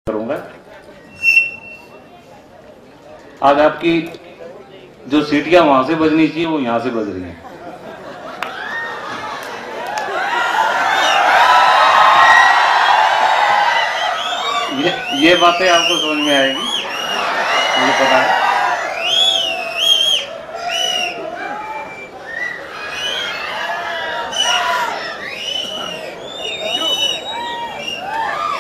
करूंगा। आज आपकी जो सीटियां वहां से बजनी चाहिए वो यहां से बज रही हैं। ये बातें आपको समझ में आएगी, मुझे पता है।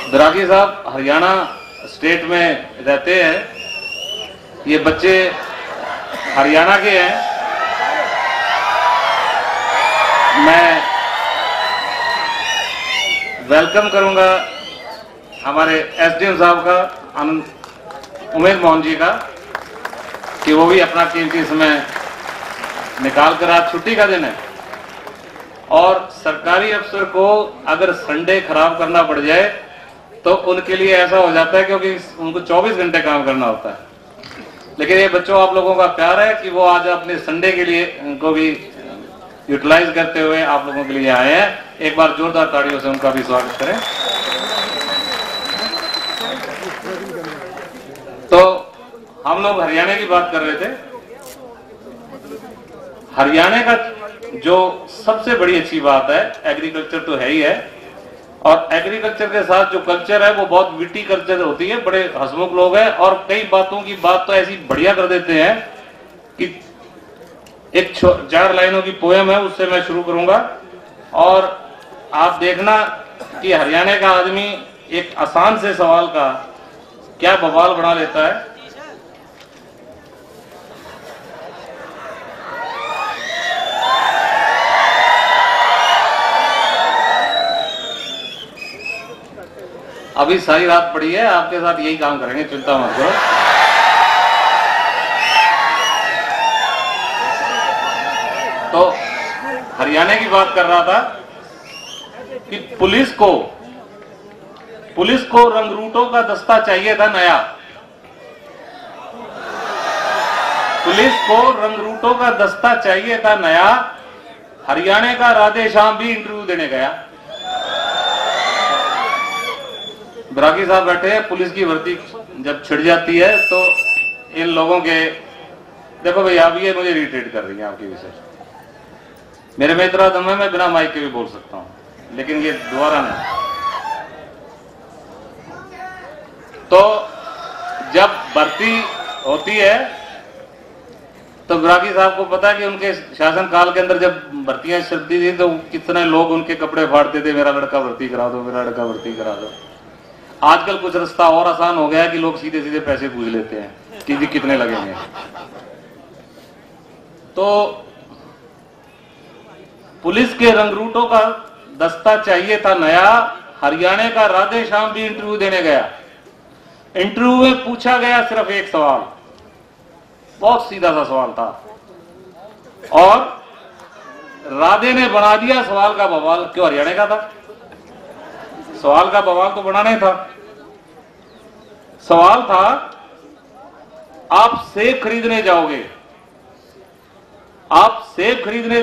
द्रागी साहब हरियाणा स्टेट में रहते हैं। ये बच्चे हरियाणा के हैं। मैं वेलकम करूंगा हमारे एसडीएम साहब का, उमेश मोहन जी का, कि वो भी अपना कीमती समय निकाल कर, आज छुट्टी का दिन है और सरकारी अफसर को अगर संडे खराब करना पड़ जाए तो उनके लिए ऐसा हो जाता है, क्योंकि उनको 24 घंटे काम करना होता है। लेकिन ये बच्चों, आप लोगों का प्यार है कि वो आज अपने संडे के लिए उनको भी यूटिलाइज करते हुए आप लोगों के लिए आए हैं। एक बार जोरदार तालियों से उनका भी स्वागत करें। तो हम लोग हरियाणा की बात कर रहे थे। हरियाणा का जो सबसे बड़ी अच्छी बात है, एग्रीकल्चर तो है ही है, और एग्रीकल्चर के साथ जो कल्चर है वो बहुत विटी कल्चर होती है। बड़े हंसमुख लोग हैं और कई बातों की बात तो ऐसी बढ़िया कर देते हैं कि एक 4 लाइनों की पोएम है, उससे मैं शुरू करूंगा और आप देखना कि हरियाणा का आदमी एक आसान से सवाल का क्या बवाल बना लेता है। अभी सारी रात पड़ी है, आपके साथ यही काम करेंगे, चिंता मत करो। तो हरियाणा की बात कर रहा था कि पुलिस को रंगरूटों का दस्ता चाहिए था नया। पुलिस को रंगरूटों का दस्ता चाहिए था नया। हरियाणा का राधे श्याम भी इंटरव्यू देने गया। द्रागी साहब बैठे हैं। पुलिस की भर्ती जब छिड़ जाती है तो इन लोगों के, देखो भाई, आप ये मुझे इरिटेट कर रही हैं आपके विषय। मेरे में इतना दम है, मैं बिना माइक के भी बोल सकता हूं, लेकिन ये दोबारा नहीं। तो जब भर्ती होती है तो द्रागी साहब को पता है कि उनके शासनकाल के अंदर जब भर्तियां चलती थी तो कितने लोग उनके कपड़े फाड़ते थे, मेरा लड़का भर्ती करा दो, मेरा लड़का भर्ती करा दो। आजकल कुछ रास्ता और आसान हो गया है कि लोग सीधे सीधे पैसे पूछ लेते हैं कि जी कितने लगेंगे। तो पुलिस के रंगरूटों का दस्ता चाहिए था नया। हरियाणा का राधे श्याम भी इंटरव्यू देने गया। इंटरव्यू में पूछा गया सिर्फ एक सवाल, बहुत सीधा सा सवाल था, और राधे ने बना दिया सवाल का बवाल। क्यों? हरियाणा का था, सवाल का बवाल तो बनाना ही था। सवाल था, आप सेब खरीदने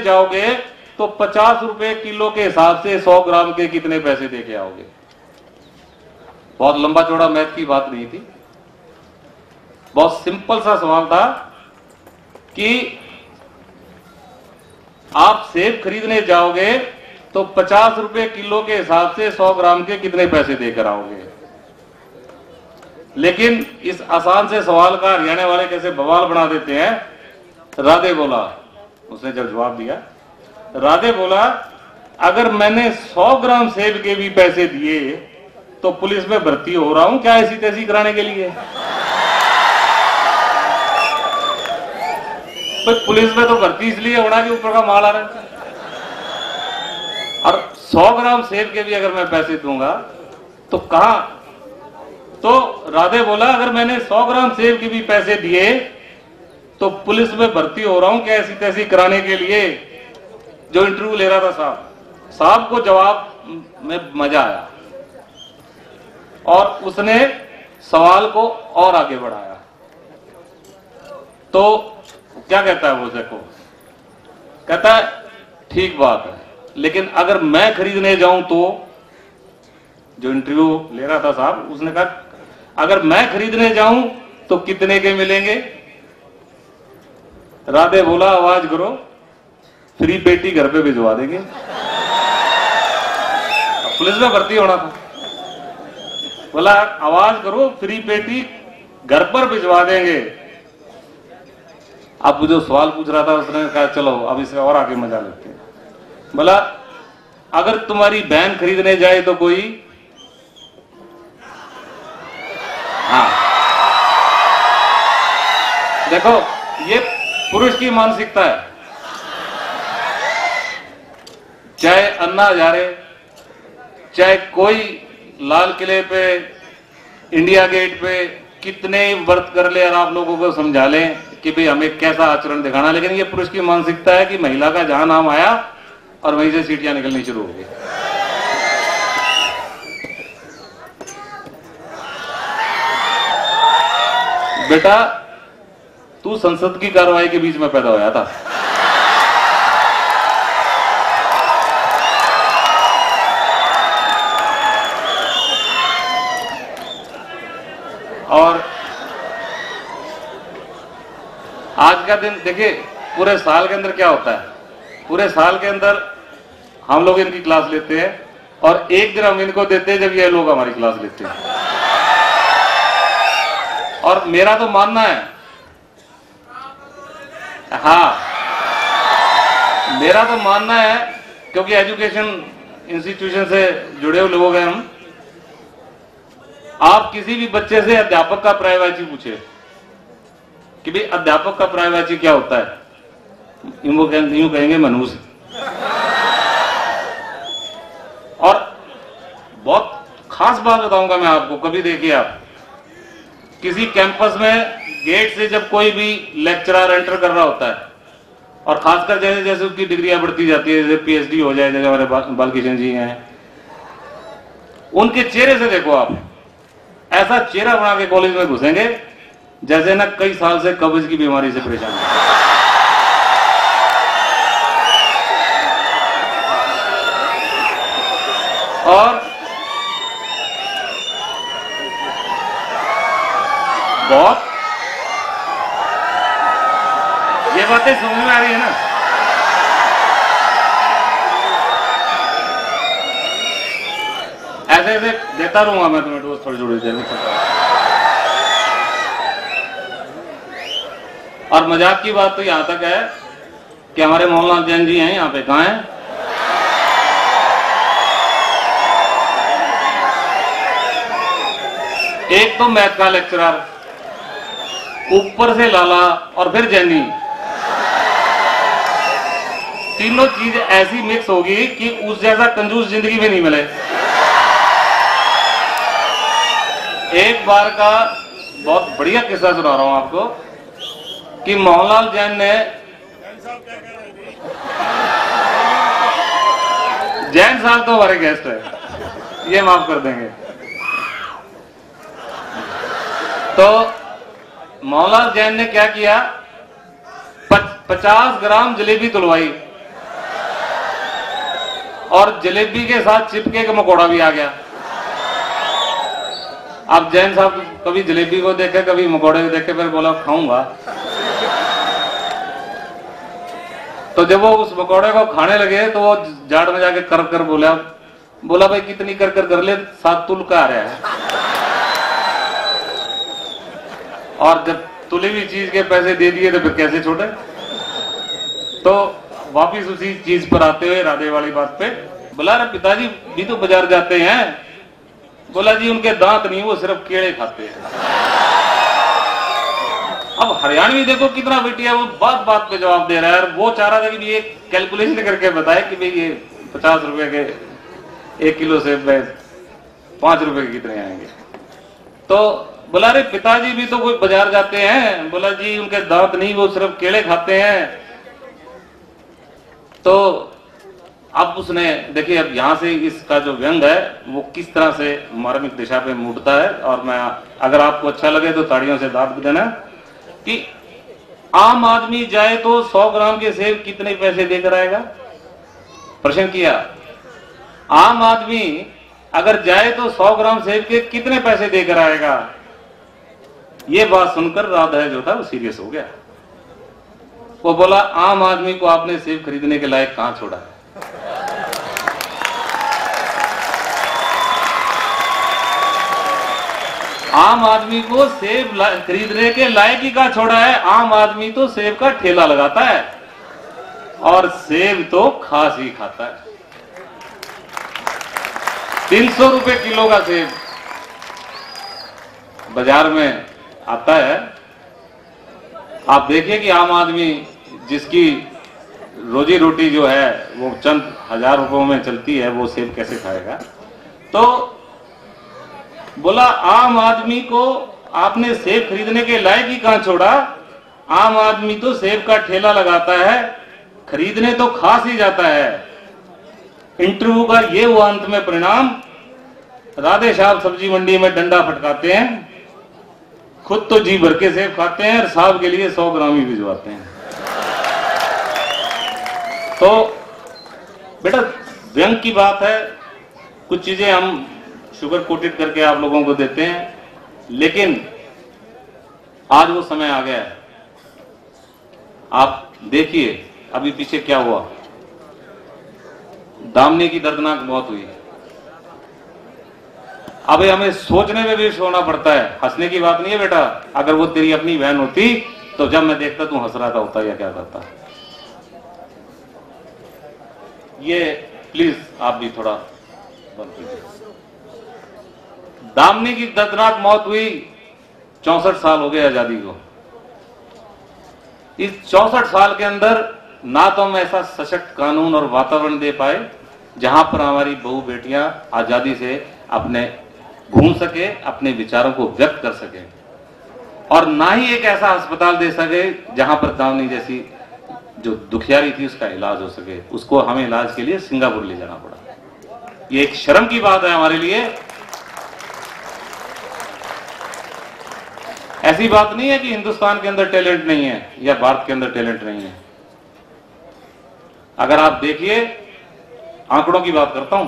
जाओगे, तो 50 रुपए किलो के हिसाब से 100 ग्राम के कितने पैसे दे के आओगे? बहुत लंबा चौड़ा मैथ की बात नहीं थी, बहुत सिंपल सा सवाल था कि आप सेब खरीदने जाओगे तो 50 रुपए किलो के हिसाब से 100 ग्राम के कितने पैसे देकर आओगे। लेकिन इस आसान से सवाल का हरियाणा वाले कैसे बवाल बना देते हैं। राधे बोला, उसने जब जवाब दिया, राधे बोला, अगर मैंने 100 ग्राम सेब के भी पैसे दिए तो पुलिस में भर्ती हो रहा हूं क्या ऐसी तैसी कराने के लिए? तो पुलिस में तो भर्ती इसलिए होना कि ऊपर का माल आ रहा है, और 100 ग्राम सेब के भी अगर मैं पैसे दूंगा तो कहां? तो राधे बोला, अगर मैंने 100 ग्राम सेब के भी पैसे दिए तो पुलिस में भर्ती हो रहा हूं क्या ऐसी तैसी कराने के लिए। जो इंटरव्यू ले रहा था साहब को जवाब में मजा आया और उसने सवाल को और आगे बढ़ाया। तो क्या कहता है वो, देखो, कहता है ठीक बात है, लेकिन अगर मैं खरीदने जाऊं तो, जो इंटरव्यू ले रहा था साहब, उसने कहा अगर मैं खरीदने जाऊं तो कितने के मिलेंगे? राधे बोला आवाज करो, फ्री पेटी घर पे भिजवा देंगे। पुलिस में भर्ती होना था, बोला आवाज करो फ्री पेटी घर पर भिजवा देंगे। अब जो सवाल पूछ रहा था उसने कहा चलो अब इसे और आगे मजा लेते हैं। बोला अगर तुम्हारी बहन खरीदने जाए तो कोई, हाँ देखो ये पुरुष की मानसिकता है। चाहे अन्ना हजारे, चाहे कोई लाल किले पे, इंडिया गेट पे कितने व्रत कर ले और आप लोगों को समझा लें कि भाई हमें कैसा आचरण दिखाना, लेकिन ये पुरुष की मानसिकता है कि महिला का जहां नाम आया और वहीं से सीटियां निकलनी शुरू हो गई। बेटा तू संसद की कार्रवाई के बीच में पैदा होया था। और आज का दिन देखिए, पूरे साल के अंदर क्या होता है, पूरे साल के अंदर हम लोग इनकी क्लास लेते हैं और एक दिन हम इनको देते हैं जब ये लोग हमारी क्लास लेते हैं। और मेरा तो मानना है, हाँ मेरा तो मानना है, क्योंकि एजुकेशन इंस्टीट्यूशन से जुड़े हुए लोग हैं हम, आप किसी भी बच्चे से अध्यापक का पर्यायवाची पूछे कि भाई अध्यापक का पर्यायवाची क्या होता है, यूं कहेंगे मनुष्य। और बहुत खास बात बताऊंगा मैं आपको, कभी देखिए आप किसी कैंपस में गेट से जब कोई भी लेक्चरर एंटर कर रहा होता है, और खासकर जैसे जैसे उसकी डिग्रियां बढ़ती जाती है, जैसे पीएचडी हो जाए, जैसे हमारे बालकिशन जी हैं, उनके चेहरे से देखो आप, ऐसा चेहरा बना के कॉलेज में घुसेंगे जैसे ना कई साल से कब्ज की बीमारी से परेशान है। और बहुत ये बातें समझ में आ रही है ना? ऐसे ऐसे देता रहूंगा मैं तुम्हें दोस्त, थोड़ी थोड़ी देर में। और मजाक की बात तो यहां तक है कि हमारे मोहनलाल जैन जी हैं यहाँ पे, कहाँ हैं? एक तो मैथ का लेक्चरर, ऊपर से लाला और फिर जैनी, तीनों चीज ऐसी मिक्स होगी कि उस जैसा कंजूस जिंदगी में नहीं मिले। एक बार का बहुत बढ़िया किस्सा सुना रहा हूं आपको कि मोहनलाल जैन ने, जैन साहब तो हमारे गेस्ट है, ये माफ कर देंगे। तो मोहनलाल जैन ने क्या किया, 50 ग्राम जलेबी तुलवाई और जलेबी के साथ चिपके का मकोड़ा भी आ गया। अब जैन साहब कभी जलेबी को देखे, कभी मकोड़े को देखे, फिर बोला खाऊंगा। तो जब वो उस मकोड़े को खाने लगे तो वो जाड़ में जाके कर कर बोला भाई कितनी कर कर ले, 7 तुल का आ रहा है। और जब तुली हुई चीज के पैसे दे दिए तो फिर कैसे छोड़े। तो वापिस उसी चीज पर आते हुए राधे वाली बात पे, बोला अरे पिताजी भी तो बाजार जाते हैं। बोला जी उनके दांत नहीं, वो सिर्फ केले खाते हैं। अब हरियाणवी देखो कितना बेटिया, वो बात बात पे जवाब दे रहा है। वो चाह रहा था कि ये कैलकुलेशन करके बताए कि भाई ये 50 रुपए के 1 किलो सेब में 5 रुपए के कितने आएंगे। तो बोला अरे पिताजी भी तो कोई बाजार जाते हैं। बोला जी उनके दांत नहीं, वो सिर्फ केले खाते हैं। तो अब उसने देखिए, अब यहां से इसका जो व्यंग है वो किस तरह से मार्मिक दिशा पे मुड़ता है। और मैं, अगर आपको अच्छा लगे तो ताड़ियों से दाद देना कि आम आदमी जाए तो 100 ग्राम के सेब कितने पैसे देकर आएगा। प्रश्न किया, आम आदमी अगर जाए तो 100 ग्राम सेब के कितने पैसे देकर आएगा। ये बात सुनकर राधा जो था वो सीरियस हो गया। वो बोला, आम आदमी को आपने सेब खरीदने के लायक कहां छोड़ा है? आम आदमी को सेब खरीदने के लायक ही कहां छोड़ा है? आम आदमी तो सेब का ठेला लगाता है और सेब तो खास ही खाता है। 300 रुपए किलो का सेब बाजार में आता है। आप देखिए कि आम आदमी जिसकी रोजी रोटी जो है वो चंद हजार रुपयों में चलती है, वो सेब कैसे खाएगा? तो बोला, आम आदमी को आपने सेब खरीदने के लायक ही कहां छोड़ा? आम आदमी तो सेब का ठेला लगाता है, खरीदने तो खास ही जाता है। इंटरव्यू का ये हुआ अंत में परिणाम, राधे साहब सब्जी मंडी में डंडा फटकाते हैं, खुद तो जी भर के सेब खाते हैं और साहब के लिए 100 ग्राम ही भिजवाते हैं। तो बेटा व्यंग की बात है, कुछ चीजें हम शुगर कोटेड करके आप लोगों को देते हैं, लेकिन आज वो समय आ गया है। आप देखिए अभी पीछे क्या हुआ, दामनी की दर्दनाक मौत हुई। अबे हमें सोचने में भी होना पड़ता है, हंसने की बात नहीं है बेटा। अगर वो तेरी अपनी बहन होती तो जब मैं देखता तू हंस रहा था होता या क्या करता? ये प्लीज आप भी थोड़ा बंद कीजिए। दामनी की दर्दनाक मौत हुई, 64 साल हो गए आजादी को। इस 64 साल के अंदर ना तो हम ऐसा सशक्त कानून और वातावरण दे पाए जहां पर हमारी बहू बेटियां आजादी से अपने घूम सके, अपने विचारों को व्यक्त कर सके, और ना ही एक ऐसा अस्पताल दे सके जहां पर दामनी जैसी जो दुखियारी थी उसका इलाज हो सके। उसको हमें इलाज के लिए सिंगापुर ले जाना पड़ा। ये एक शर्म की बात है हमारे लिए। ऐसी बात नहीं है कि हिंदुस्तान के अंदर टैलेंट नहीं है या भारत के अंदर टैलेंट नहीं है। अगर आप देखिए, आंकड़ों की बात करता हूं,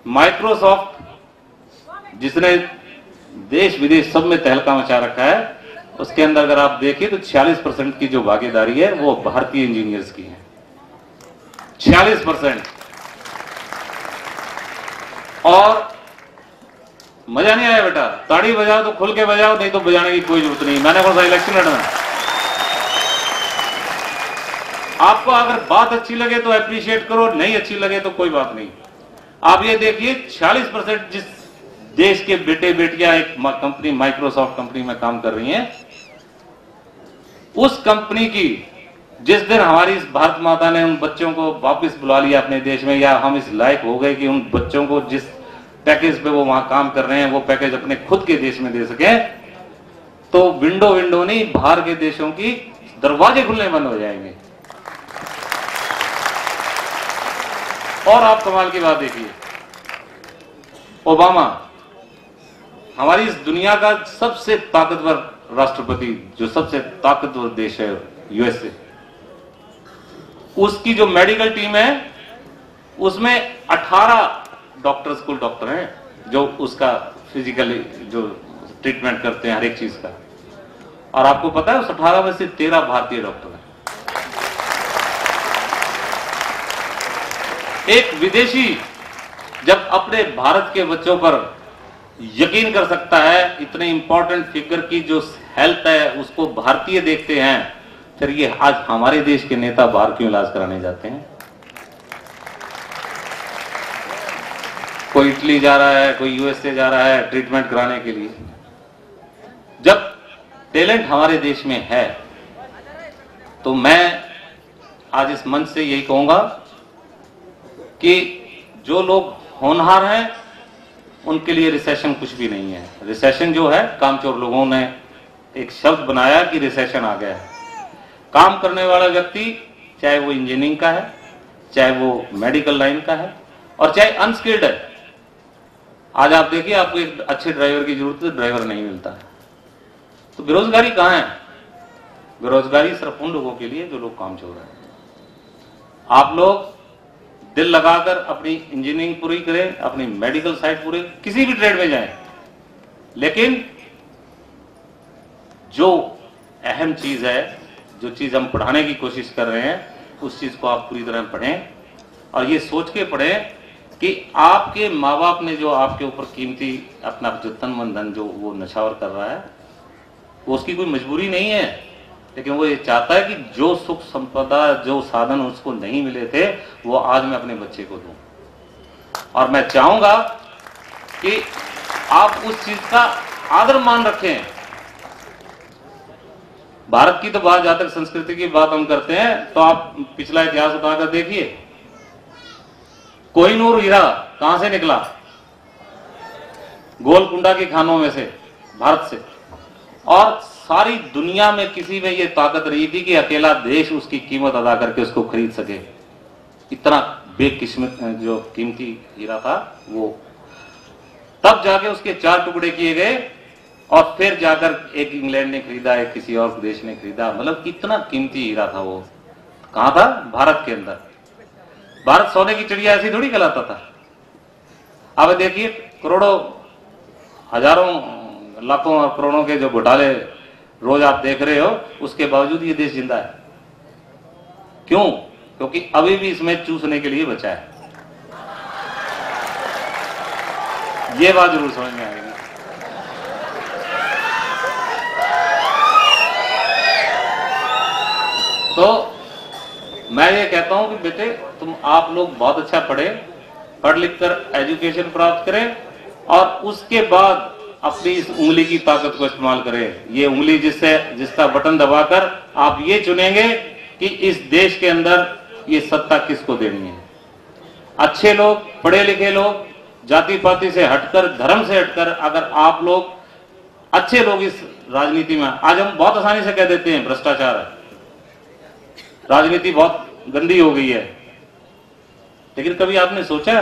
माइक्रोसॉफ्ट जिसने देश विदेश सब में तहलका मचा रखा है, उसके अंदर अगर आप देखिए तो 46% की जो भागीदारी है वो भारतीय इंजीनियर्स की है। 46%। और मजा नहीं आया बेटा? ताड़ी बजाओ तो खुल के बजाओ, नहीं तो बजाने की कोई जरूरत नहीं। मैंने कौन सा इलेक्शन लड़ना? आपको अगर बात अच्छी लगे तो अप्रिशिएट करो, नहीं अच्छी लगे तो कोई बात नहीं। आप ये देखिए 46% जिस देश के बेटे बेटियां एक कंपनी माइक्रोसॉफ्ट कंपनी में काम कर रही हैं, उस कंपनी की जिस दिन हमारी इस भारत माता ने उन बच्चों को वापस बुला लिया अपने देश में, या हम इस लायक हो गए कि उन बच्चों को जिस पैकेज पे वो वहां काम कर रहे हैं वो पैकेज अपने खुद के देश में दे सके, तो विंडो नहीं बाहर के देशों की दरवाजे खुलने बंद हो जाएंगे। और आप कमाल की बात देखिए, ओबामा हमारी इस दुनिया का सबसे ताकतवर राष्ट्रपति, जो सबसे ताकतवर देश है यूएसए, उसकी जो मेडिकल टीम है उसमें 18 डॉक्टर्स कुल डॉक्टर हैं जो उसका फिजिकली जो ट्रीटमेंट करते हैं हर एक चीज का। और आपको पता है उस 18 में से 13 भारतीय डॉक्टर हैं। एक विदेशी जब अपने भारत के बच्चों पर यकीन कर सकता है, इतने इंपॉर्टेंट फिगर की जो हेल्थ है उसको भारतीय देखते हैं, फिर ये आज हमारे देश के नेता बाहर क्यों इलाज कराने जाते हैं? कोई इटली जा रहा है, कोई यूएसए जा रहा है ट्रीटमेंट कराने के लिए। जब टैलेंट हमारे देश में है तो मैं आज इस मंच से यही कहूंगा कि जो लोग होनहार हैं उनके लिए रिसेशन कुछ भी नहीं है। रिसेशन जो है, कामचोर लोगों ने एक शब्द बनाया कि रिसेशन आ गया है। काम करने वाला व्यक्ति चाहे वो इंजीनियरिंग का है, चाहे वो मेडिकल लाइन का है, और चाहे अनस्किल्ड है। आज आप देखिए, आपको एक अच्छे ड्राइवर की जरूरत है, ड्राइवर नहीं मिलता है। तो बेरोजगारी कहां है? बेरोजगारी सिर्फ उन लोगों के लिए जो लोग कामचोर हैं। आप लोग दिल लगाकर अपनी इंजीनियरिंग पूरी करें, अपनी मेडिकल साइड पूरी, किसी भी ट्रेड में जाएं, लेकिन जो अहम चीज है, जो चीज हम पढ़ाने की कोशिश कर रहे हैं, उस चीज को आप पूरी तरह पढ़ें और ये सोच के पढ़ें कि आपके माँ बाप ने जो आपके ऊपर कीमती अपना जो तन मन धन जो वो नछावर कर रहा है, वो उसकी कोई मजबूरी नहीं है, लेकिन वो ये चाहता है कि जो सुख संपदा, जो साधन उसको नहीं मिले थे, वो आज मैं अपने बच्चे को दूं। और मैं चाहूंगा कि आप उस चीज का आदर मान रखें। भारत की तो बात, जहां तक संस्कृति की बात हम करते हैं, तो आप पिछला इतिहास उठाकर देखिए, कोहिनूर हीरा कहां से निकला? गोलकुंडा की खानों में से, भारत से। और सारी दुनिया में किसी में ये ताकत रही थी कि अकेला देश उसकी कीमत अदा करके उसको खरीद सके। इतना बेकिस्मत जो कीमती हीरा था वो, तब जाके उसके 4 टुकड़े किए गए और फिर जाकर एक इंग्लैंड ने खरीदा, एक किसी और देश ने खरीदा। मतलब कितना कीमती हीरा था वो। कहां था? भारत के अंदर। भारत सोने की चिड़िया ऐसी थोड़ी कहलाता था। अब देखिए, करोड़ों, हजारों, लाखों और करोड़ों के जो घोटाले रोज आप देख रहे हो, उसके बावजूद ये देश जिंदा है। क्यों? क्योंकि अभी भी इसमें चूसने के लिए बचा है। ये बात जरूर समझ में आएगी। तो मैं ये कहता हूं कि बेटे, आप लोग बहुत अच्छा पढ़े, पढ़ लिख कर एजुकेशन प्राप्त करें और उसके बाद अपनी इस उंगली की ताकत को इस्तेमाल करें। ये उंगली जिसका बटन दबाकर आप ये चुनेंगे कि इस देश के अंदर ये सत्ता किसको देनी है। अच्छे लोग, पढ़े लिखे लोग, जाति पाति से हटकर, धर्म से हटकर, अगर आप लोग अच्छे लोग इस राजनीति में, आज हम बहुत आसानी से कह देते हैं भ्रष्टाचार है, राजनीति बहुत गंदी हो गई है, लेकिन कभी आपने सोचा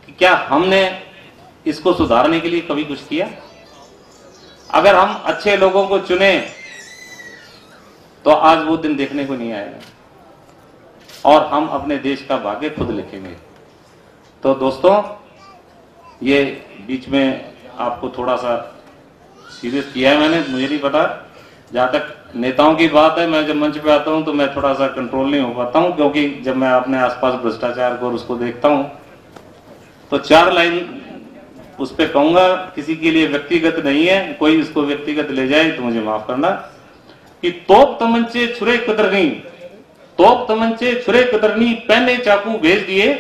कि क्या हमने इसको सुधारने के लिए कभी कुछ किया? अगर हम अच्छे लोगों को चुने तो आज वो दिन देखने को नहीं आएगा और हम अपने देश का भाग्य खुद लिखेंगे। तो दोस्तों, ये बीच में आपको थोड़ा सा सीरियस किया है मैंने, मुझे नहीं पता। जहां तक नेताओं की बात है, मैं जब मंच पे आता हूं तो मैं थोड़ा सा कंट्रोल नहीं हो पाता हूं, क्योंकि जब मैं अपने आसपास भ्रष्टाचार को और उसको देखता हूं तो 4 लाइन उस पे कहूंगा, किसी के लिए व्यक्तिगत नहीं है, कोई इसको व्यक्तिगत ले जाए तो मुझे माफ करना, कि तोप तमंचे छुरे कतरनी, तोप तमंचे छुरे कतरनी, पहने चाकू भेज दिए,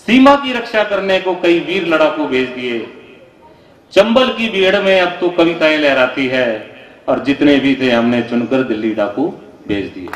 सीमा की रक्षा करने को कई वीर लड़ाकू भेज दिए, चंबल की भीड़ में अब तो कविताएं लहराती है और जितने भी थे हमने चुनकर दिल्ली डाकू भेज दिए।